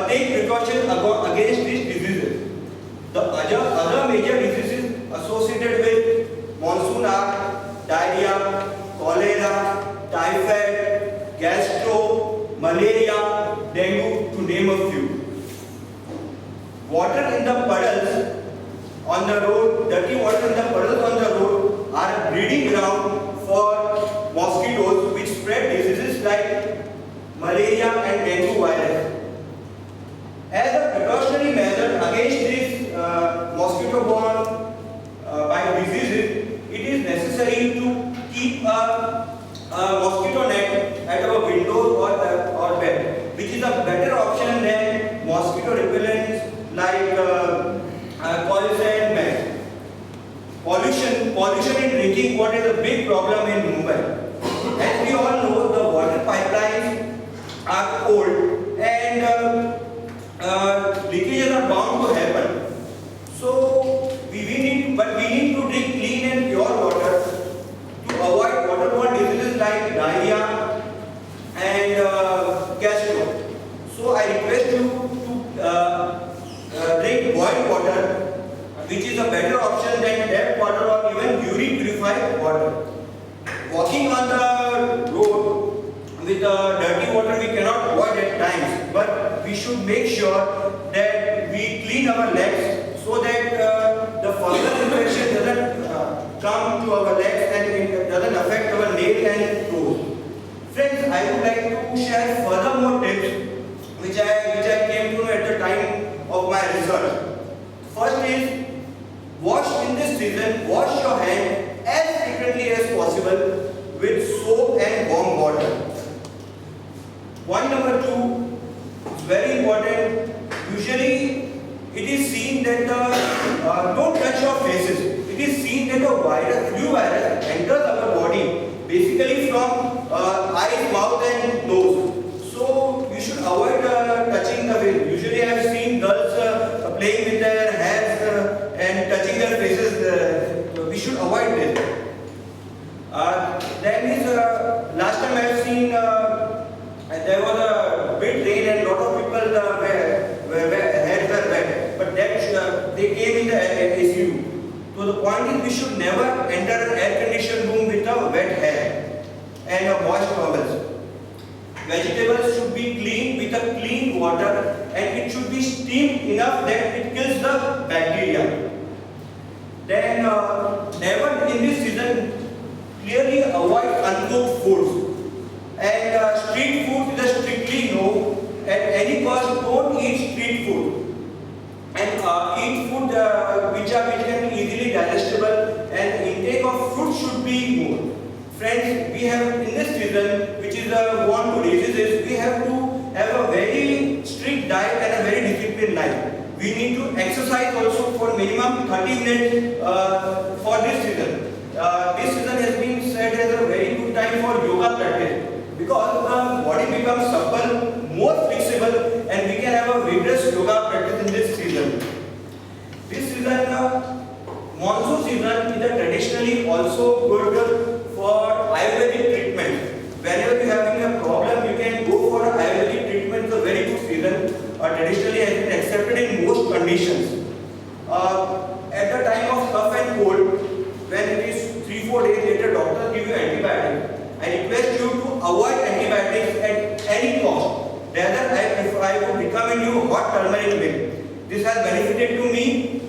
take precautions against these diseases. The other major diseases associated with monsoon are diarrhea, cholera, typhoid, gastro, malaria, dengue, to name a few. Water in the puddles on the road, dirty water in the puddles on the road are a breeding ground for mosquitoes which spread diseases like malaria and dengue virus. As a precautionary measure against these mosquito-borne by diseases, it is necessary to keep a mosquito net at our windows or bed, which is a better option than mosquito repellents like coils and mats. Pollution in drinking water is a big problem in Mumbai. As we all know, the water pipelines are old and leakages are bound to happen. So we need to drink clean and pure water to avoid waterborne diseases like diarrhea and gastro. So I request you to drink boiled water, which is a better option than tap water or even urine purified water. Walking on the road with dirty water we cannot avoid at times, but we should make sure that we clean our legs so that the fungal infection doesn't come to our legs and it doesn't affect our nails and toes. Friends, I would like to share further more tips which I came to know at the time of my research. First is, in this season, wash your hands as frequently as possible with soap and warm water. Point number 2 is very important. Usually, it is seen that don't touch your faces. It is seen that the flu virus enters our body basically from eyes, mouth, and nose. So you should avoid touching the face. Usually, I have seen girls playing with their hands and touching their faces. We should avoid this. Last time I have seen there was a big rain and a lot of people heads were wet, but they came in the ICU. So the point is, we should never enter an air-conditioned room with a wet hair and moist towels. Vegetables should be cleaned with a clean water and it should be steamed enough that it kills the bacteria. Then never in this season clearly avoid uncooked foods. And street food is a strictly no. At any cost, don't eat street food. And eat food which can be easily digestible, and intake of fruit should be more. Friends, we have in this season, which is born to diseases, we have to have a very strict diet and a very disciplined life. We need to exercise also for minimum 30 minutes for this season. This season has been said as a very good time for yoga practice because the body becomes supple, more flexible, and we can have a vigorous yoga practice in this season. This season, monsoon season is traditionally also good for Ayurvedic treatment. Whenever you are having a problem, you can go for an Ayurvedic treatment. It's a very good season. Traditionally has been accepted in most conditions. At the time of cough and cold, when it is 3-4 days later, doctors give you antibiotics. I request you to avoid antibiotics at any cost. Rather, I would recommend you hot turmeric milk. This has benefited to me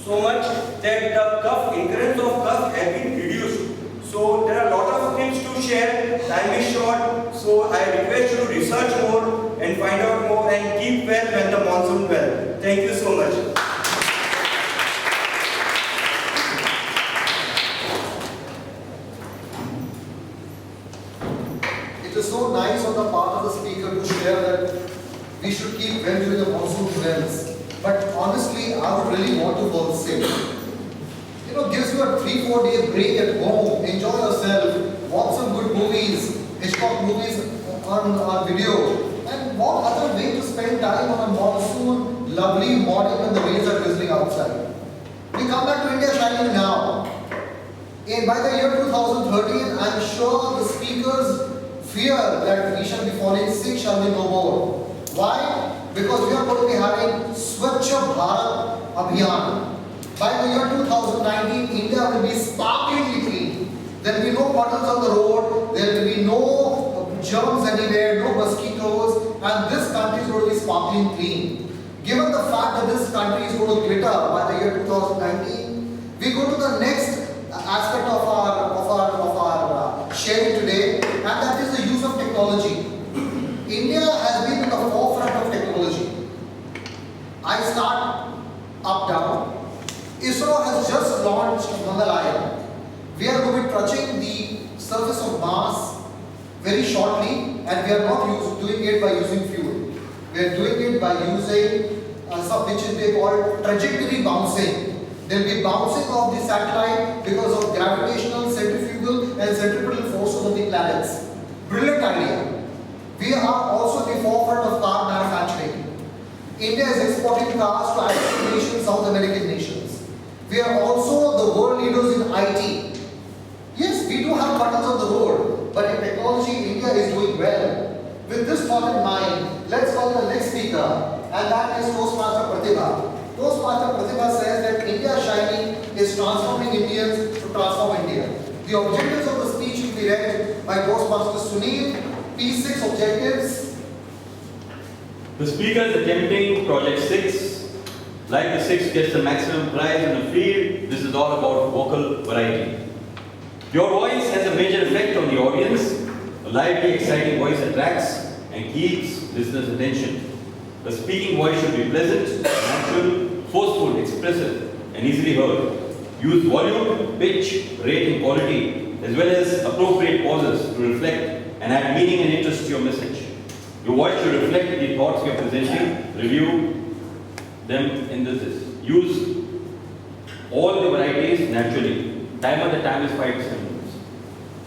so much that the incurrence of cough has been reduced. So there are a lot of things to share. Time is short, so I request you to research more and find out more and keep well when the monsoon well. Thank you so much. It is so nice on the part of the speaker to share that we should keep well during the monsoon wells. But honestly, I would really want to fall sick. Gives you a 3-4 day break at home, enjoy yourself, watch some good movies, Hitchcock movies on video. And what other way to spend time on a monsoon, lovely morning when the rains are drizzling outside? We come back to India shining now. By the year 2013, I am sure the speakers fear that we shall be falling sick shall be no more. Why? because we are going to be having Swachh Bharat Abhiyan. By the year 2019, India will be sparklingly clean. There will be no puddles on the road, there will be no germs anywhere, no mosquitoes, and this country is going to be sparkling clean. Given the fact that this country is going to glitter by the year 2019, we go to the next aspect of our sharing today, and that is the use of technology. India has been in the forefront of technology. I start up down. ISRO has just launched Mangalyaan. We are going to be touching the surface of Mars very shortly, and we are not doing it by using fuel. We are doing it by using something which they call trajectory bouncing. There will be bouncing of the satellite because of gravitational, centrifugal and centripetal forces of the planets. Brilliant idea. We are also at the forefront of car manufacturing. India is exporting cars to African nations, South American nations. We are also the world leaders in IT. Yes, we do have buttons on the road, but in technology, India is doing well. With this thought in mind, let's call the next speaker, and that is Toastmaster Pratibha. Toastmaster Pratibha says that India Shining is transforming Indians to transform India. The objectives of the speech will be read by Toastmaster Sunil. P6 objectives. The speaker is attempting Project 6. Like the 6 gets the maximum prize in the field, this is all about vocal variety. Your voice has a major effect on the audience. A lively, exciting voice attracts and keeps listeners' attention. The speaking voice should be pleasant, natural, forceful, expressive, and easily heard. Use volume, pitch, rate, and quality, as well as appropriate pauses to reflect and add meaning and interest to your message. Your voice should reflect the thoughts you are presenting. Review them in this. Use all the varieties naturally. Timer, the time is 5 to 7 minutes.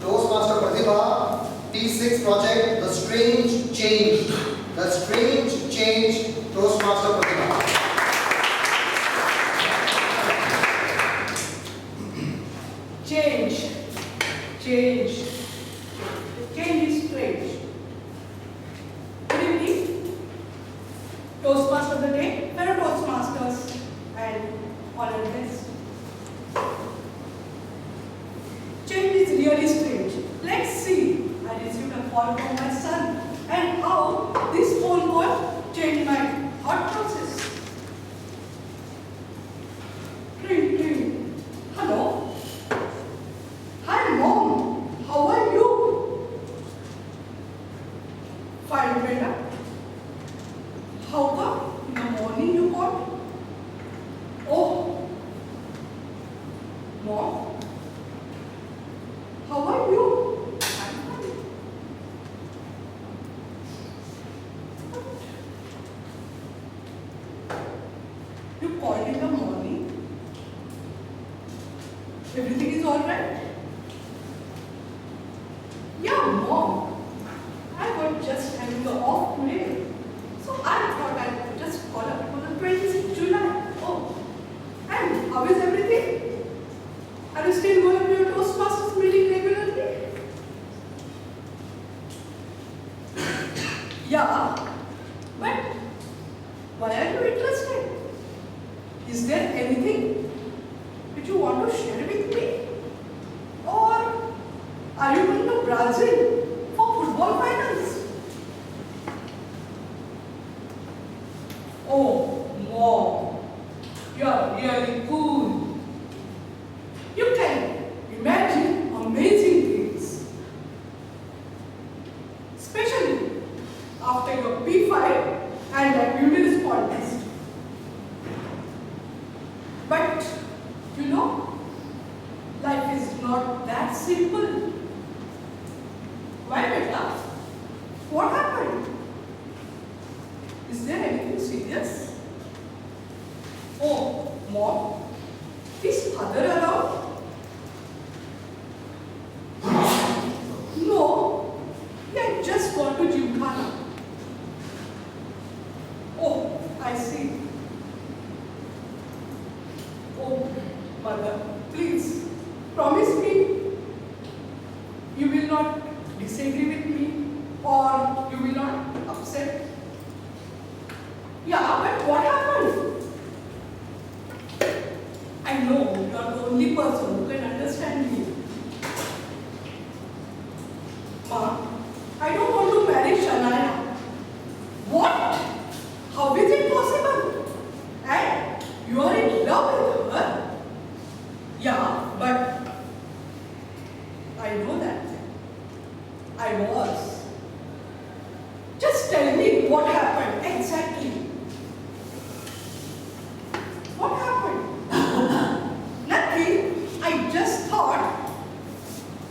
Toastmaster Pratibha, P6 project, The Strange Change. The Strange Change, Toastmaster Pratibha. Change. Change. Change is strange. Good evening. Toastmaster of the day, fellow Toastmasters, and honored guests. Change is really strange. Let's see. I received a call from my son, and how this phone call changed my thought process. Ring, ring. Hello? Hi, Mom. How are you? Fine, beta. How come in the morning you called? Oh. Mom? How are you? I'm fine. You called in the morning? Everything is alright? Yeah, Mom. I was just having the off today. So I thought I would just call up for the 26th July. Oh. And how is everything? Are you still going to your Toastmasters meeting regularly? Yeah. But why are you interested? Is there anything which you want to share with me? Or are you going to Brazil for football finals? Oh, Mom, you are really cool. You can imagine amazing things. Especially after your P5 and that Unis contest. But, you know, life is not that simple. Why, beta? What happened? Is there anything serious? Oh, Mom, is father around? No, I just gone to Gymkhana. Oh, I see. Oh, mother, please, promise me you will not disagree with me or you will not upset. what happened? I know you are the only person who can understand me. Ma, I don't want to marry Shania. What? How is it possible? And you are in love with her? Yeah, but I know that. I was. Just tell me what happened exactly. What happened? Nothing. I just thought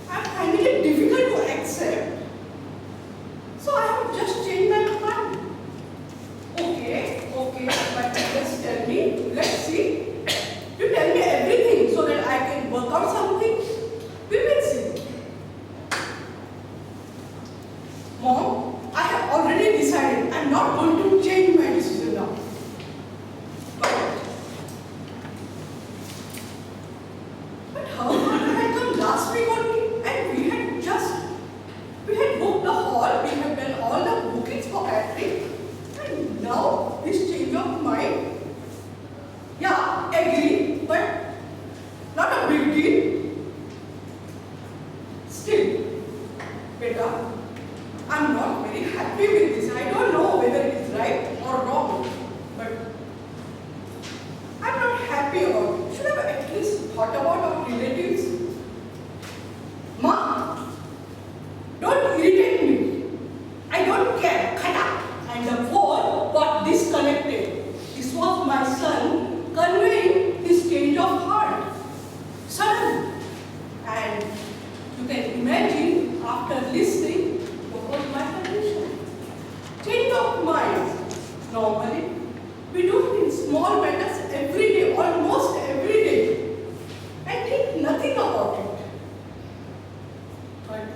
I'm finding it difficult to accept. So I have just changed my mind. Okay, but just tell me, let's see. You tell me everything so that I can work out something. We will see. Mom, I have already decided I'm not going to change my decision now. But how did I come last week only? And we had booked the hall, we had done all the bookings for Patrick. And now this change of mind. Yeah, agree, but not a big deal. Still, beta, I'm not very happy with this. I don't know whether it is right or wrong, but I'm not happy about it. Should I have at least thought about our relatives? Ma, don't irritate me. I don't care. Cut up. And the phone got disconnected. This was my son conveying his change of heart. Sudden. And you can imagine after listening what was my condition. Change of mind. Normally, we do it in small matters every day, almost every day, and think nothing about it. But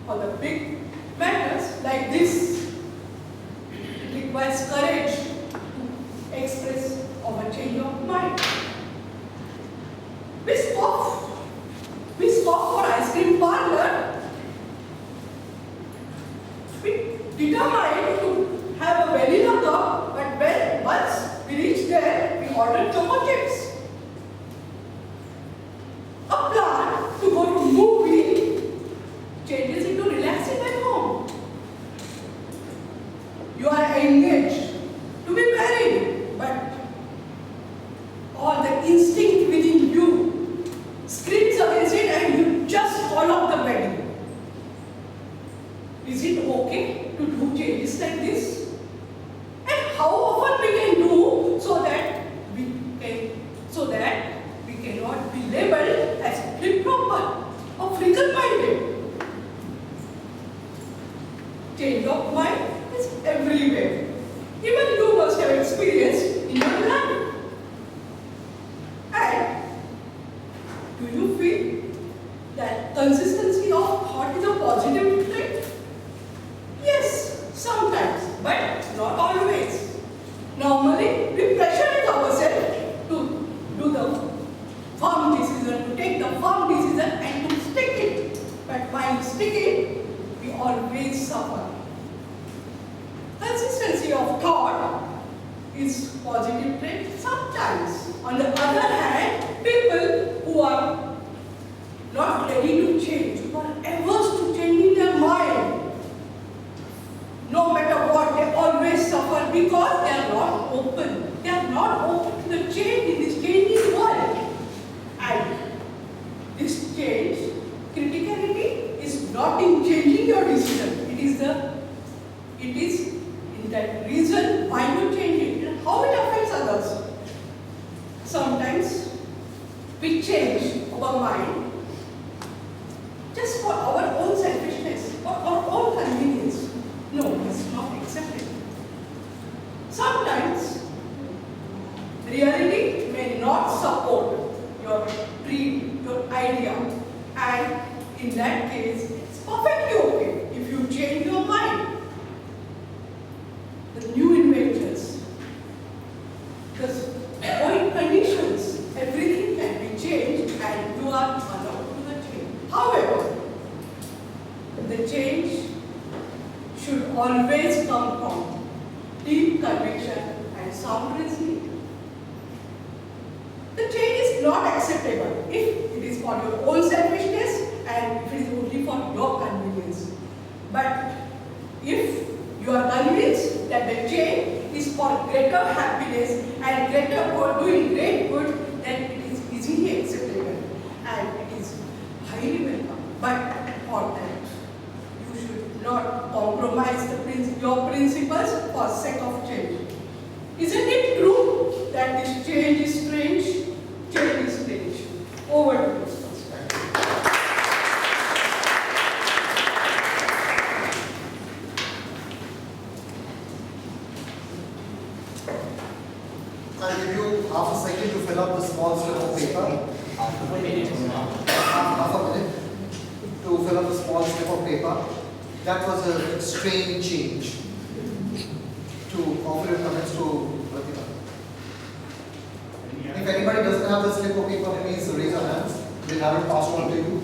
for the big matters like this, it requires courage to express our change of mind. We spoke for ice cream parlor. We determined to have a vanilla cup, but once we reached there, we ordered choco chips. A plan to go to movie changes into relaxing at home. You are engaged to be married, but all the instinct within you screams against it and you just fall off the wedding. Is it okay to do changes like this? And how often we can do so that we cannot be labeled as improper or fickle-minded? Change of mind is everywhere. Even you must have experienced in your life. And do you feel that consistency of thought is a positive trait? Yes, sometimes, but not always. Normally, we pressurize ourselves to do the firm decision, to take the firm decision and to stick it. But while sticking, we always suffer. Consistency of thought is positive trait sometimes. On the other hand, people who are not ready to change, who are averse to changing their mind, no matter what, they always suffer because they are not open. They are not open to the change in this changing world. And this change, criticality, is not in changing your decision. It is in that reason why you change it and how it affects others. Sometimes we change our mind just for our own selfishness or our own convenience. No, it's not accepted. Sometimes reality may not support your dream, your idea, and in that case, it's perfectly okay if you change your mind. The new inventors, the going conditions, everything can be changed and you are allowed to the change. However, the change should always come from deep conviction and sound reasoning. The change is not acceptable if it is for your own selfishness and if it is only for your convenience. But if you are convinced that the change is for greater happiness and greater good, doing great good, then it is easily acceptable and it is highly welcome. But for that, you should not compromise your principles for sake of change. Isn't it true that this change is strange? Change is strange. Over to you. I'll give you half a second to fill up the small slip of paper. Half a minute to fill up the small slip of paper. That was a strange change. To offer your comments to Pratika. If anybody doesn't have the slip of paper, please raise your hands. We'll have it passed on to you.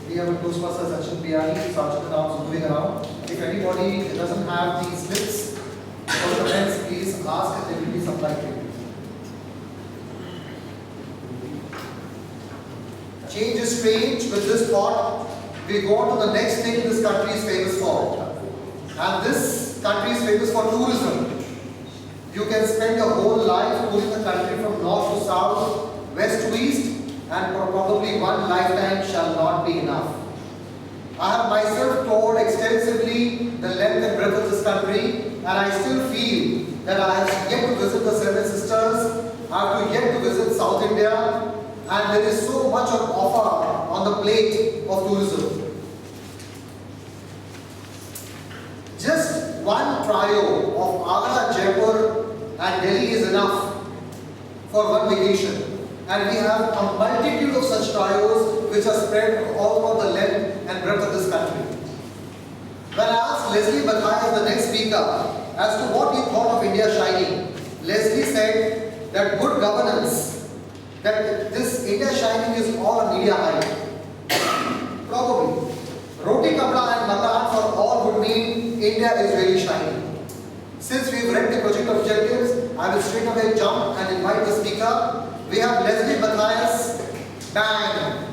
We have a Toastmasters Sachin Piyani, Sergeant arms moving around. If anybody doesn't have these slips or comments, please ask and they will be supplied to you. Change is strange. With this thought, we go on to the next thing this country is famous for. And this country is famous for tourism. You can spend your whole life touring the country from north to south, west to east, and for probably one lifetime shall not be enough. I have myself toured extensively the length and breadth of this country, and I still feel that I have yet to visit the Seven Sisters, I have yet to visit South India, and there is so much on offer on the plate of tourism. Just one trio of Agra, Jaipur and Delhi is enough for one vacation. And we have a multitude of such trios which are spread all over the length and breadth of this country. When I asked Leslie Bathai, the next speaker, as to what he thought of India Shining, Leslie said that good governance, that this India Shining is all a media hype. Probably. Roti Kapda and Makan for all would mean India is really shining. Since we've read the project objectives, I will straight away jump and invite the speaker. We have Leslie Bathai's bang.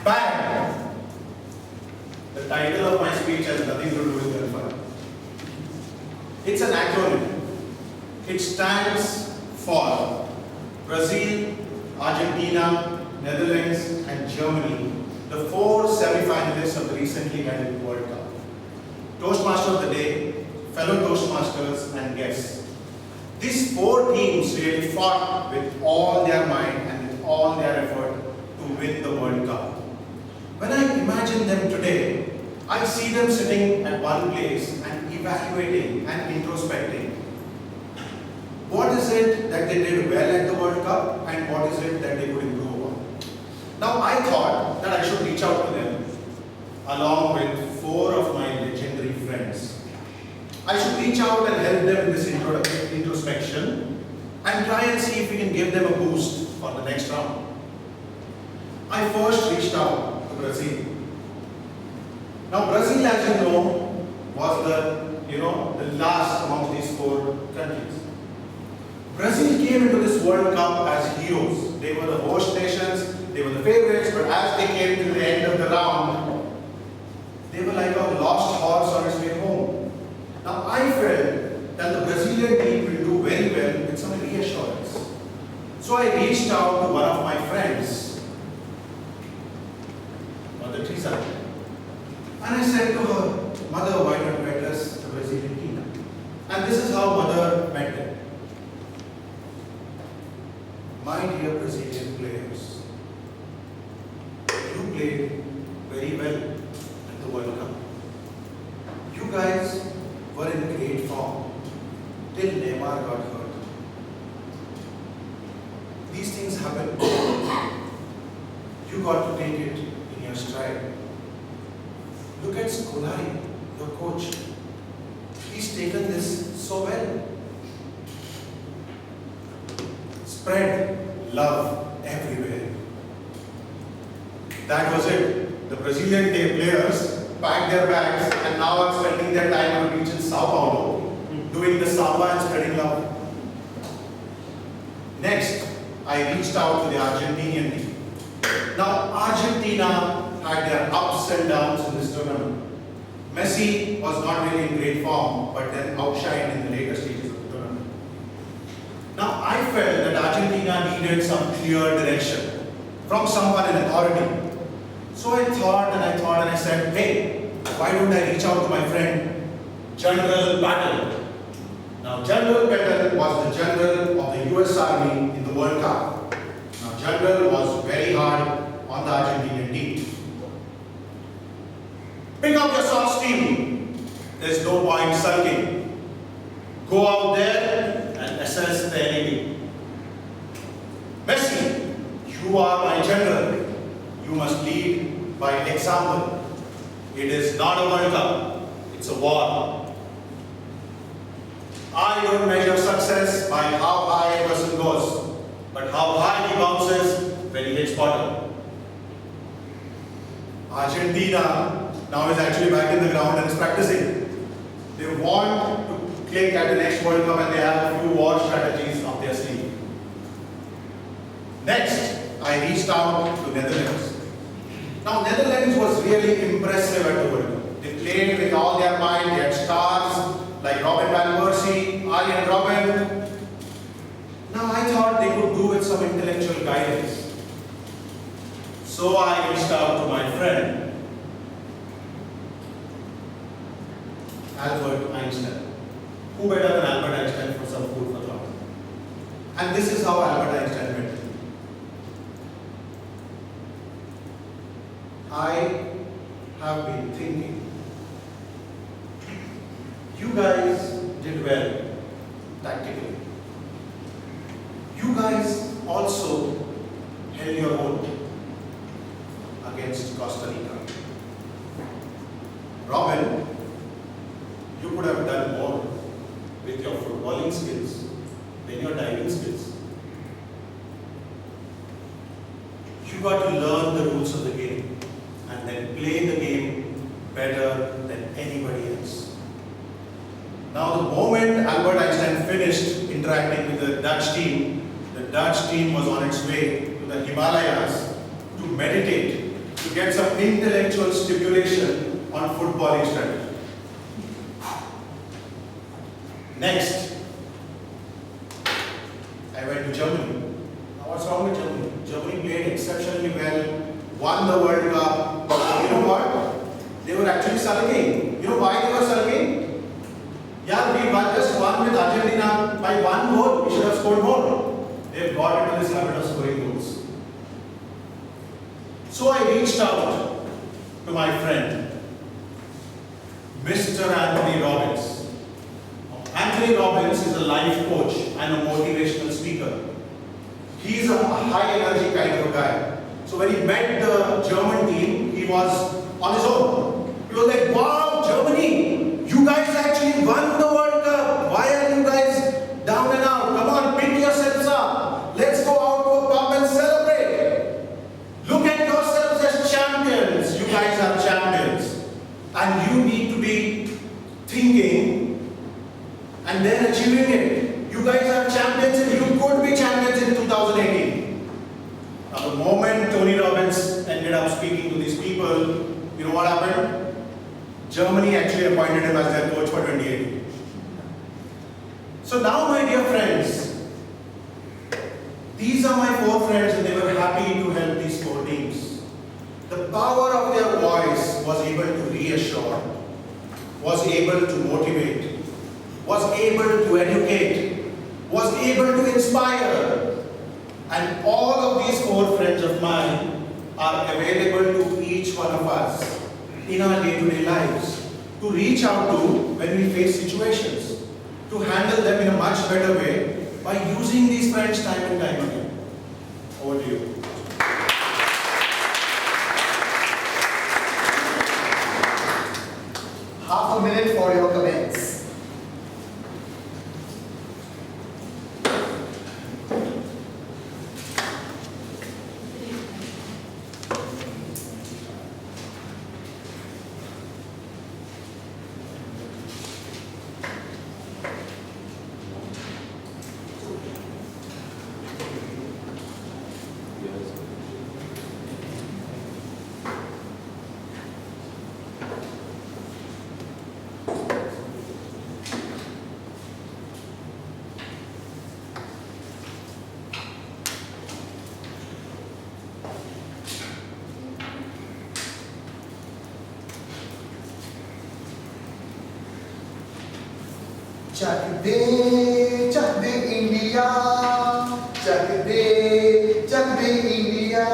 Bang! The title of my speech has nothing to do with welfare. It's an acronym. It stands for Brazil, Argentina, Netherlands, and Germany, the 4 semi-finalists of the recently held World Cup. Toastmaster of the day, fellow Toastmasters, and guests. These 4 teams really fought with all their might and with all their effort to win the World Cup. When I imagine them today, I see them sitting at one place and evaluating and introspecting. What is it that they did well at the World Cup and what is it that they could improve on? Now I thought that I should reach out to them along with 4 of my legendary friends. I should reach out and help them in this introspection and try and see if we can give them a boost for the next round. I first reached out to Brazil. Now Brazil, as you know, was the last amongst these 4 countries. Brazil came into this World Cup as heroes. They were the host nations, they were the favorites, but as they came to the end of the round, they were like a lost horse on its way home. Now I felt that the Brazilian team will do very well with some reassurance. So I reached out to one of my friends, Mother Teresa, and I said to her, Mother, why don't you address the Brazilian team? And this is how Mother met them. My dear Brazilian players, you played very well at the World Cup. You guys were in great form till Neymar got hurt. These things happen. You got to take it in your stride. Look at Scolari, your coach. He's taken this so well. Spread love everywhere. That was it. The Brazilian day players packed their bags and now are spending their time on the beach in Sao Paulo doing the samba and spreading love. Next, I reached out to the Argentinian team. Now, Argentina had their ups and downs in this tournament. Messi was not really in great form, but then outshined in the later stages of the tournament. Now, I felt that Argentina needed some clear direction from someone in authority. So I thought and I said, hey, why don't I reach out to my friend, General Patton? Now, General Patton was the general of the US Army in the World Cup. Now, General was very hard on the Argentinian team. Pick up your socks, team. There's no point sulking. Go out there and assess the enemy. Messi, you are my general. You must lead by example. It is not a World Cup. It's a war. I don't measure success by how high a person goes, but how high he bounces when he hits bottom. Argentina now is actually back in the ground and is practicing. They want to click at the next World Cup and they have a few war strategies up their sleeve. Next, I reached out to Netherlands. Now, Netherlands was really impressive at the World Cup. They played with all their might. They had stars like Robin van Persie, Arjen Robben. Now, I thought they could do with some intellectual guidance. So I reached out to my friend, Albert Einstein. Who better than Albert Einstein for some food for thought? And this is how Albert Einstein met me. I have been thinking, you guys did well tactically. You guys also held your own against Costa Rica. Robin, you could have done more with your footballing skills than your diving skills. You got to learn the rules of the game and then play the game better than anybody else. Now, the moment Albert Einstein finished interacting with the Dutch team was on its way to the Himalayas to meditate, to get some intellectual stimulation on footballing strategy. Next, I went to Germany. Now, what's wrong with Germany? Germany played exceptionally well, won the World Cup. But you know what? They were actually sulking. You know why they were sulking? Yeah, we just won with Argentina by 1 goal. We should have scored more. They've got into this habit of scoring goals. So I reached out to my friend, Mr. Anthony Robbins. Anthony Robbins is a life coach and a motivational speaker. He's a high energy kind of a guy. So when he met the German team, he was on his own. He was like, wow, Germany, you guys actually won the World Cup. Why are you guys down and out? Come on, pick yourselves up. Let's go out to a pub and celebrate. Look at yourselves as champions. You guys are champions. And you need to be thinking and then achieving it. You guys are champions and you could be champions in 2018. Now, the moment Tony Robbins ended up speaking to these people, you know what happened? Germany actually appointed him as their coach for 2018. So now, my dear friends, These are my four friends and they were happy to help these four teams. The power of their voice was able to reassure, was able to motivate, was able to educate, was able to inspire. And all of these four friends of mine are available to each one of us in our day-to-day lives to reach out to when we face situations, to handle them in a much better way by using these friends time and time again. Over to you. Half a minute for your comments. Chak de India, chak de India.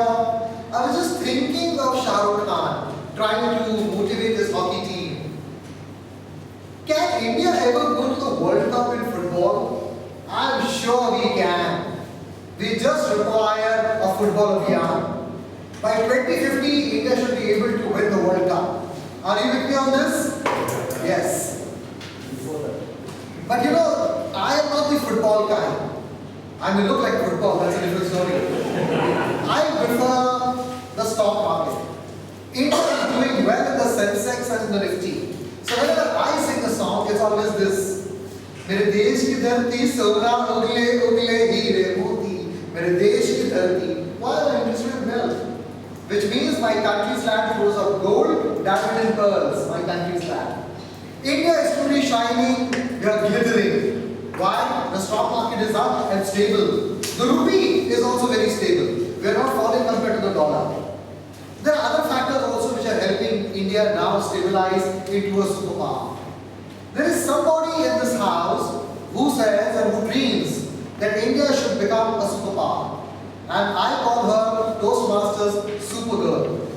I was just thinking of Shah Rukh Khan trying to motivate his hockey team. Can India ever go to the World Cup in football? I'm sure we can. We just require a football Olympiad. By 2050, India should be able to win the World Cup. Are you with me on this? Yes. But you know, I am not the football guy. I may look like football, that's a different story. I prefer the stock market. India is doing well in the Sensex and the Nifty. So whenever I sing a song, it's always this. मेरे देश की धरती सोना उगले उगले हीरे मोती मेरे देश की धरती. Why am I interested in wealth? Which means my country's land grows of gold, diamond and pearls. My country's land. India is truly shining, we are glittering. Why? The stock market is up and stable. The rupee is also very stable. We are not falling compared to the dollar. There are other factors also which are helping India now stabilize into a superpower. There is somebody in this house who says and who dreams that India should become a superpower. And I call her Toastmasters Supergirl.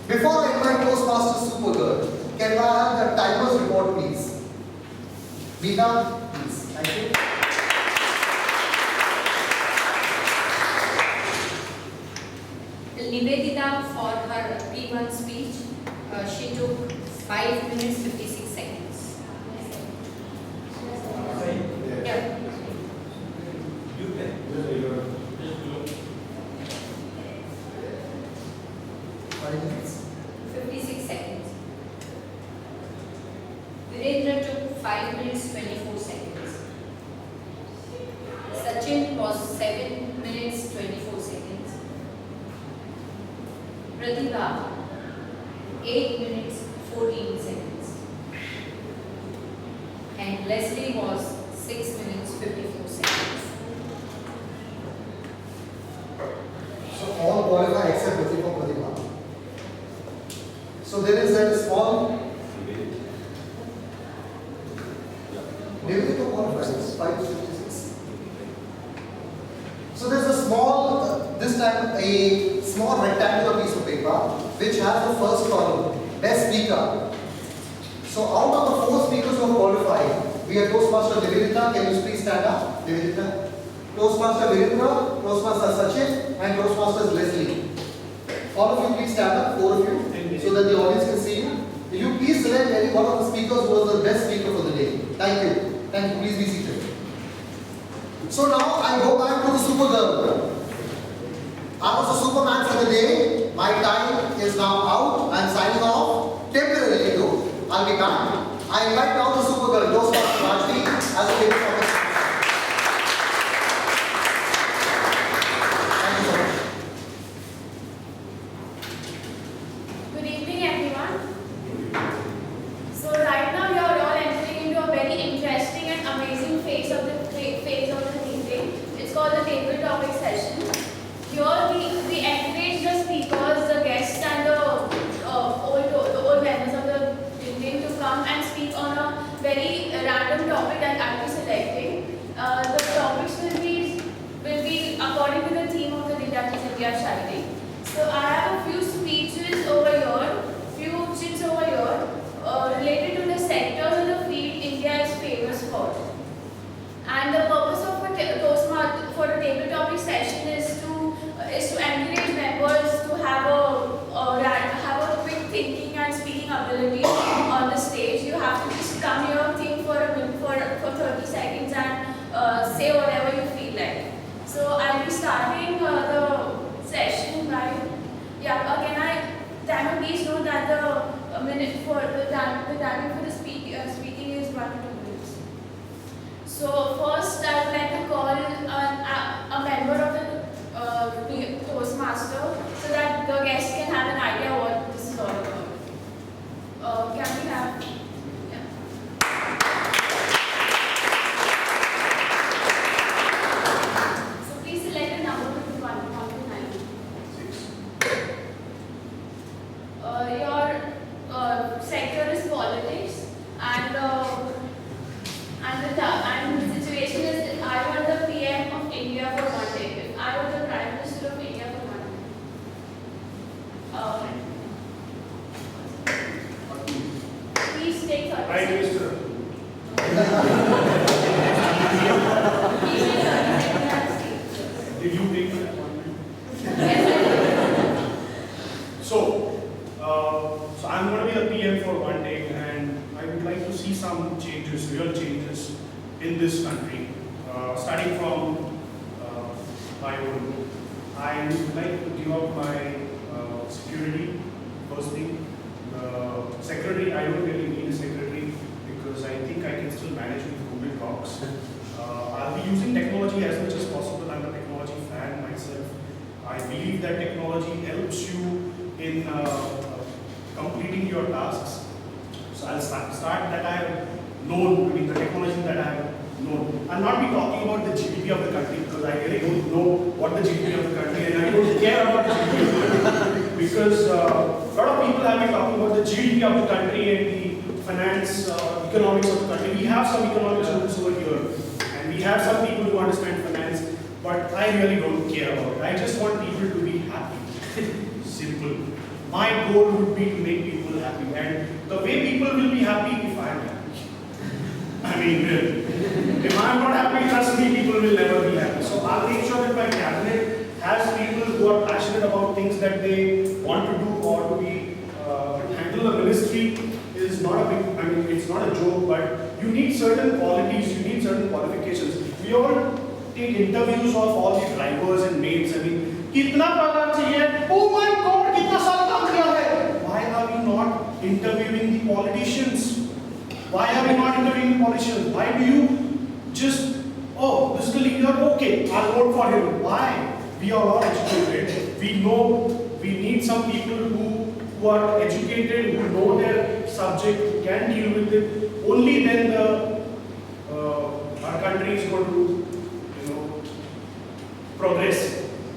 Before I invite Toastmasters Supergirl, can I have the timer's report, please? Meena, please. Thank you. Nivedita, for her P1 speech, she took 5 minutes 56 seconds. Yeah. You can. 5 minutes. 56 seconds. Virendra took 5 minutes 24 seconds. Sachin was 7 minutes 24 seconds. Pratibha, 8 minutes 14 seconds. And Leslie was 6 minutes 54 seconds. So all qualify except Pratibha. So there is a small Nivedita qualifies 556. So there's a small, this time a small rectangular piece of paper which has the first column, best speaker. So out of the 4 speakers who have qualified, we have Toastmaster Nivedita. Can you please stand up? Nivedita. Toastmaster Virendra, Toastmaster Sachin, and Toastmasters Leslie. All of you please stand up, 4 of you, so that the audience can see you. Will you please select any one of the speakers who was the best speaker for the day? Thank you. Thank you. Please be seated. So now I go back to the Supergirl. I was a Superman for the day. My time is now out. I am signing off. Temporarily though. I'll be back. I invite now the Supergirl, Toastmaster Rajvi, as a lady for the Good evening, everyone. So right now you are all entering into a very interesting and amazing phase of the meeting. It's called the table topic session. India shining. So I have a few speeches over here, few chits over here, related to the sectors of the field India is famous for. And the purpose of a Toastmaster for a table topic session is to encourage members to have a quick thinking and speaking ability on the stage. You have to just come here, think for a minute, for 30 seconds and say whatever you feel like. So I'll be starting the session by, can I, timer, please note that the minute for the timing for the speaking is 1 to 2 minutes. So first I would like to call a member of the Toastmaster so that the guests can have an idea what this is all about. Can we have? Yeah. So please select a number between 1 to 9. 6. Your sector is politics, and the situation is I was the PM of India for one day. I was the Prime Minister of India for one day. Please take 30 Prime seconds. Minister. Please take 30 seconds and speak. Did you take my appointment? Yes, So I'm going to be the PM for one day, and I would like to see some changes, real changes in this country, starting from my own. I would like to give up my security. First thing, secretary. I don't really need a secretary because I think I can still manage with Google Docs. I'll be using technology as much as possible. I'm a technology fan myself. I believe that technology helps you in completing your tasks. So I'll start that I have known, the technology that I have known. I'll not be talking about the GDP of the country because I really don't know what the GDP of the country is, and I don't care about the GDP of the country because a lot of people have been talking about the GDP of the country and the finance, economics of the country. We have some economics students over here, and we have some people who understand finance, but I really don't care about it. I just want people to be happy. Simple. My goal would be to make people happy, and the way people will be happy if I am happy. I mean, if I am not happy, trust me, people will never be happy. So I'll make sure that my cabinet has people who are passionate about things that they want to do or to be handle the ministry is not a big. I mean, it's not a joke, but you need certain qualities, you need certain qualifications. We all take interviews of all the drivers and maids. I mean, कितना पगार चाहिए? Oh my God, कितना साल काम किया है? Why are we not interviewing the politicians? Why are we not interviewing the politicians? Why do you just, oh, this is the leader, okay, I'll vote for him. Why? We are all educated. We know we need some people who are educated, who know their subject, who can deal with it. Only then our country is going to, progress.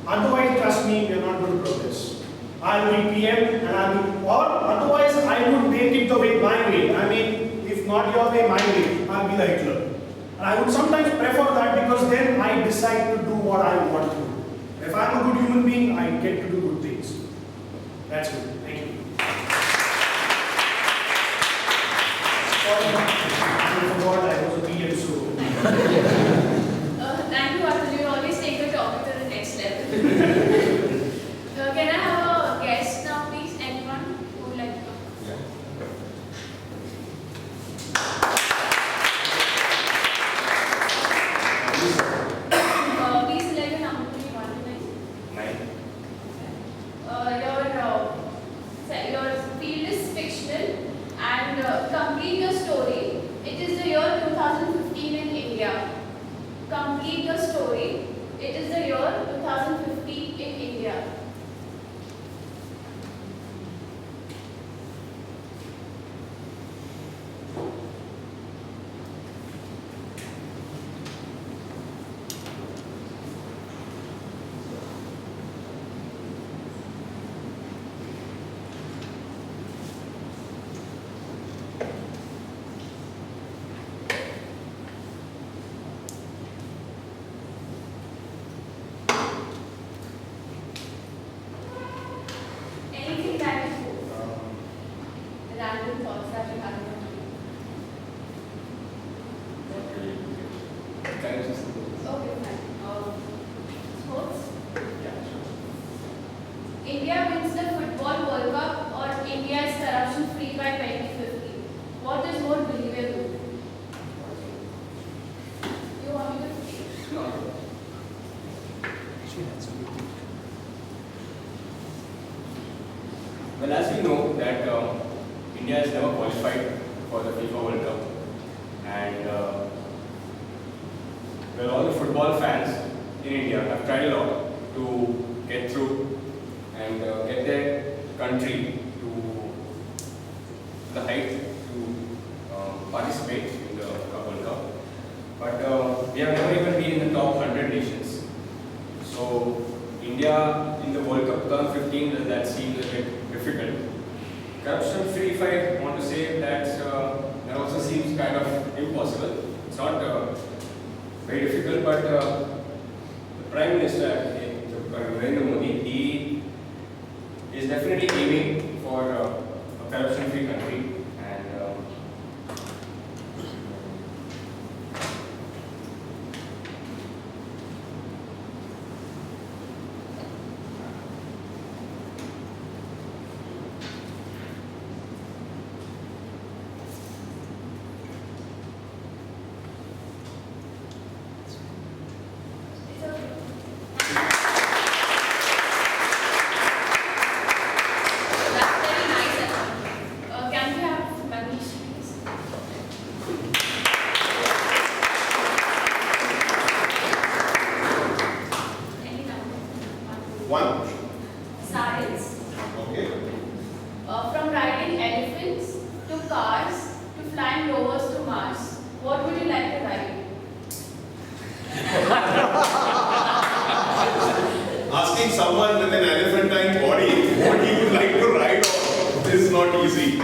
Otherwise, trust me, we are not going to progress. I'll be PM and or otherwise I would make it the way, my way. I mean, if not your way, my way, I'll be the Hitler. And I would sometimes prefer that because then I decide to do what I want to do. If I'm a good human being, I get to do good things. That's good. Thank you. I forgot I was a PM, so. Thank you, Arthur. You always take the topic to the next level. Can I have a guest now, please? Anyone who would like to come? Please select a number between 1 to 9. 9. Your field is fictional and complete your story. It is the year 2015 in India. India wins the Football World Cup or India is corruption free by 2050. What is more believable? You want me to? No. Well, as we know that India has never qualified for the FIFA World Cup, and well, all the football fans in India have tried a lot to get through and get their country to the height to participate in the World Cup. But we have never even been in the top 100 nations. So India in the World Cup 2015, that seems a bit difficult. Corruption free, if I want to say that also seems kind of impossible. It's not very difficult, but the Prime Minister, Narendra Modi, he is definitely aiming for a corruption free country. And It's okay. That's very nice. Can we have Manish, please? Any number? One. Science. Okay. From riding elephants to cars to flying rovers to Mars. What would you like to ride? Asking someone with an elephantine body what he would like to ride on is not easy.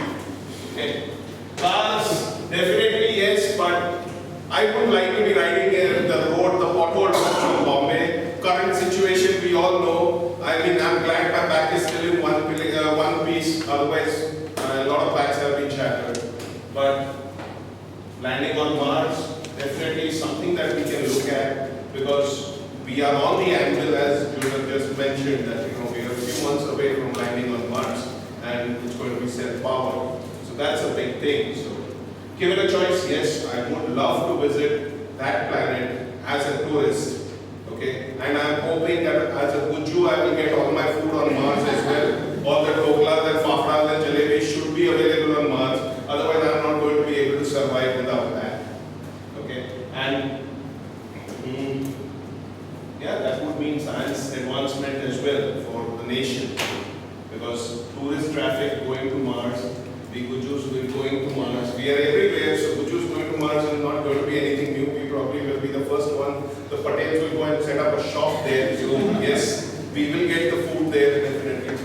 Okay. Cars, definitely yes, but I would like to be riding the road, the potholed roads from Bombay. Current situation we all know. I mean, I'm glad my back is still in one piece. Otherwise, a lot of backs have been shattered. But landing on Mars definitely is something that we can look at, because we are on the anvil, as Judah just mentioned, that we are a few months away from landing on Mars, and it's going to be self-powered. So that's a big thing. So, given a choice, yes, I would love to visit that planet as a tourist. Okay, and I'm hoping that as a Guju, I will get all my food on Mars as well. All the doklas and fafdas and jalebis should be available on Mars. Otherwise, I'm not going to be able to survive without that. Okay, and yeah, that would mean science advancement as well for the nation, because tourist traffic going to Mars, the Gujus will going to Mars. We are everywhere, so Gujus going to Mars is not going to be anything new. We probably will be the first one. The Patels will go and set up a shop there. So yes, we will get the food there definitely.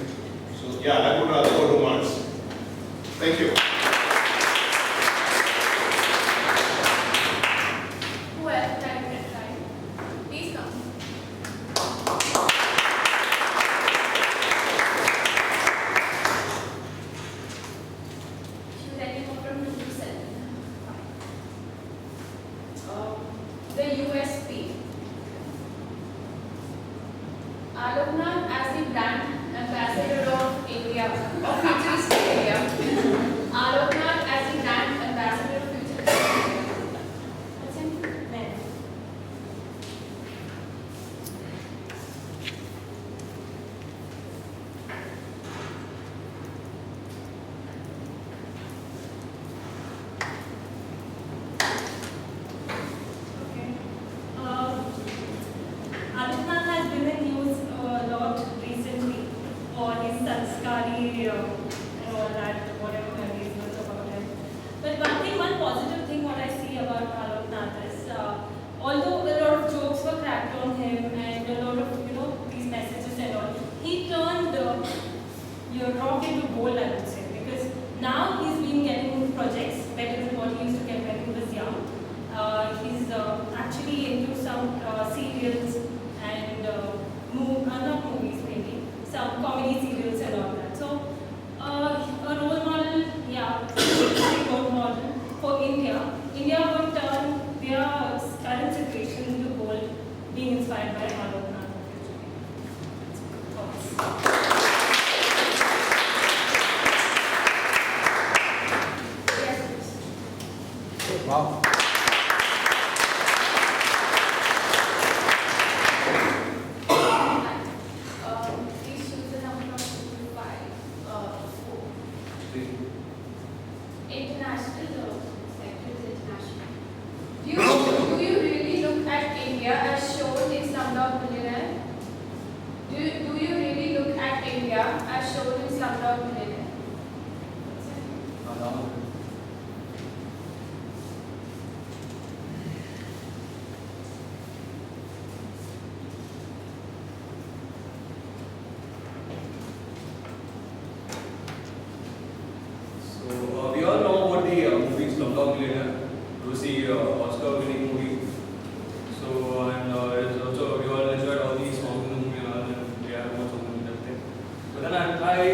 So yeah, I would rather go to Mars. Thank you. Who else can try? Please come. Choose anyone from 2 to 7. The USP. Aloknath as the brand ambassador of India, of futuristic India. Aloknath as the brand ambassador of futuristic India. What's in there? Okay. Aloknath has been in news a lot recently for his sanskari and all that, whatever memories was about him. But one positive thing what I see about Aloknath is, although a lot of jokes were cracked on him and a lot of these messages and all, he turned your rock into gold, I would say, because now he's been getting projects better than what he used to get when he was young. He's actually into some serials and not movies maybe, some comedy serials and all that. So a role model, yeah, a role model for India. India would turn their current situation into gold, being inspired by Aloknath. Thoughts? Do you really look at India as shown in Slumdog Millionaire? So we all know about the movie Slumdog Millionaire. It was the Oscar-winning movie. So and it's also we all enjoyed all these songs in the movie and all, and we have more songs and everything. But then I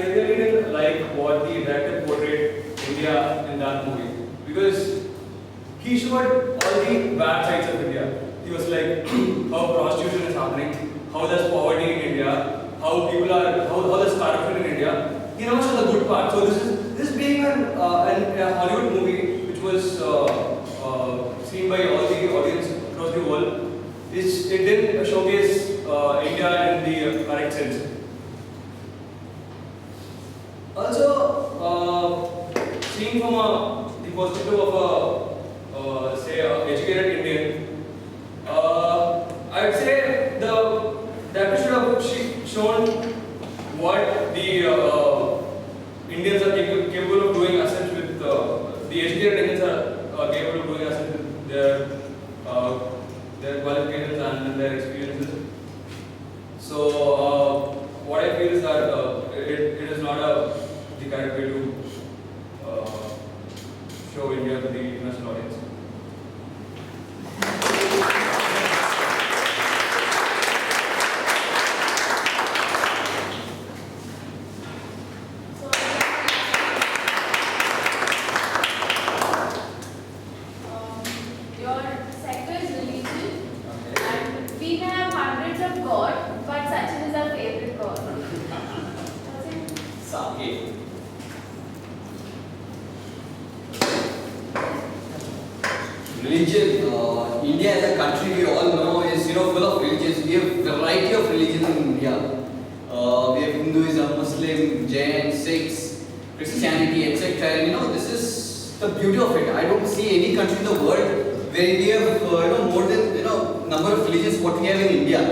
really didn't like what the director portrayed India in that movie, because he showed all the bad sides of India. He was like how prostitution is happening, how there's poverty in India, how people are how there's corruption in India. He never showed the good part. So this being a Hollywood movie which was seen by all the audience across the world, it didn't showcase India in the correct sense. Also, seeing from the perspective of say educated Indian, I'd say the director should have shown what the Indians are capable of doing as such with the educated Indians are capable of doing as such with their qualifications and their experiences. So what I feel is that it is not the correct way to show India to the international audience. Your sector is religion, and we may have hundreds of gods, but Sachin is our favorite god. Sake. Religion. India as a country, we all know, is full of religions. We have variety of religions in India. We have Hinduism, Muslim, Jain, Sikhs, Christianity, etc. And this is the beauty of it. I don't see any country in the world where we have more than number of religions what we have in India.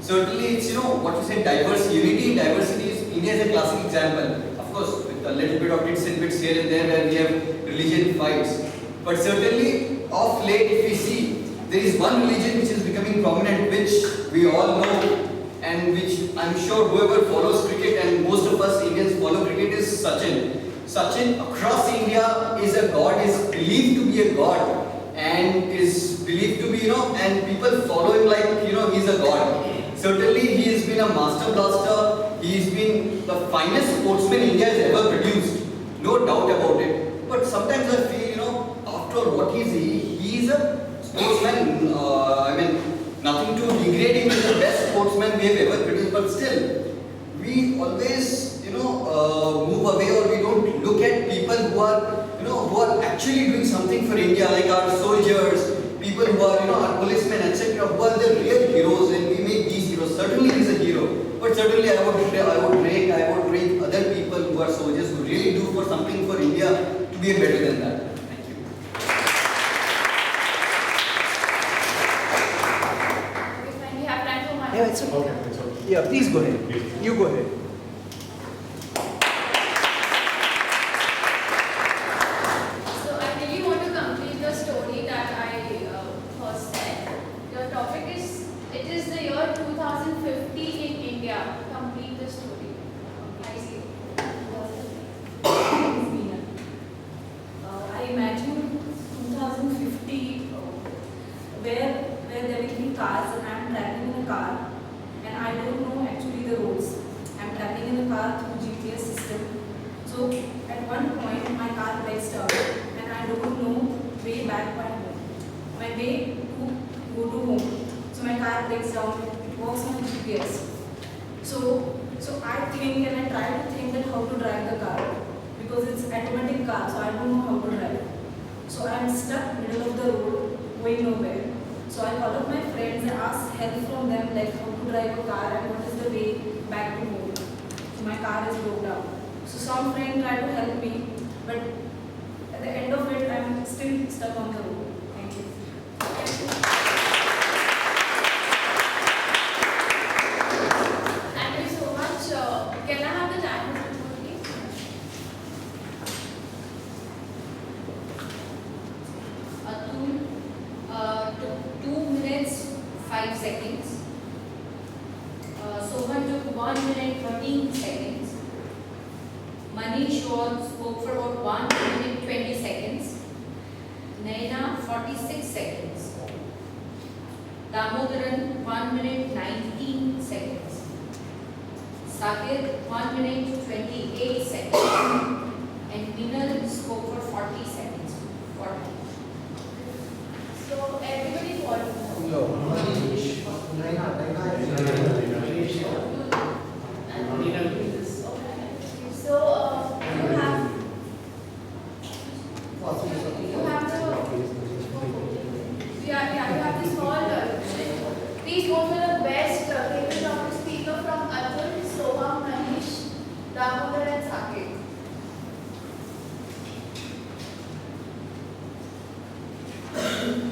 Certainly, it's what we say, diverse unity in diversity. India is a classic example. Of course, with a little bit of bits and bits here and there where we have religion fights. But certainly, of late, if we see, there is one religion which is becoming prominent, which we all know, and which I'm sure whoever follows cricket, and most of us Indians follow cricket, is Sachin. Sachin across India is a god, is believed to be a god, and is believed to be, and people follow him like, he's a god. Certainly, he has been a master blaster. He's been the finest sportsman India has ever produced. No doubt about it. But sometimes I feel, after all, what is he? He is a sportsman. Nothing to degrade him as the best sportsman we have ever produced. But still, we always, move away, or we don't look at people who are actually doing something for India, like our soldiers, people who are, our policemen, etc., who are the real heroes, and we make these heroes. Certainly he is a hero, but certainly I would rate other people who are soldiers who really do for something for India to be better than that. Thank you. Okay, fine, we have time for one. Yeah, it's okay. Okay, it's okay. Yeah, please go ahead. You go ahead. So I really want to complete the story that I first said. Your topic is, it is the year 2050 in India. Complete the story. I see. I imagine 2050 where there will be cars and I'm traveling in a car and I don't know actually the roads. I'm traveling in a car through GPS system. So at one point my car breaks down and I don't know way back by home. My way to go to home. So my car breaks down, it works on GPS. So I think and I try to think that how to drive the car because it's automatic car, so I don't know how to drive. So I'm stuck middle of the road, going nowhere. So I call up my friends and ask help from them, like how to drive a car and what is the way back to home. So my car is broke down. So some friend tried to help me, but at the end of it, I'm still stuck on the road. Thank you. And 1 minute 13 seconds. Manish spoke for about 1 minute 20 seconds. Naina 46 seconds. Damodaran 1 minute 19 seconds. Sakir 1 minute 28 seconds. And Minal spoke for 40 seconds. 40. So everybody followed. So you have the small please go for the best tabletop speaker from Atul, Soham, Manish, Damodar and Saket.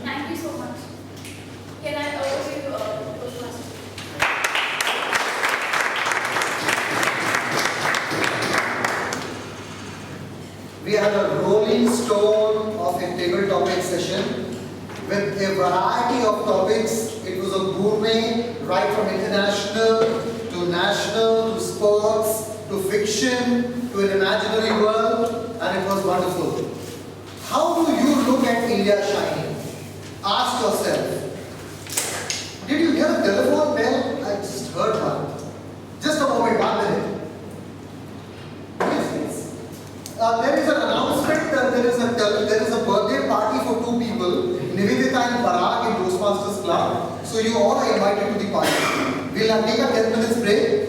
Thank you so much. Can I over to Toastmasters? We had a rolling stone of a table topic session with a variety of topics. It was a gourmet, right from international to national to sports to fiction to an imaginary world, and it was wonderful. How do you look at India shining? Ask yourself. Did you hear a telephone bell? I just heard one. Just a moment, 1 minute. There is an announcement that there is a birthday party for 2 people, Nivedita and Parag in Toastmasters Club. So you all are invited to the party. We'll take a 10 minutes break.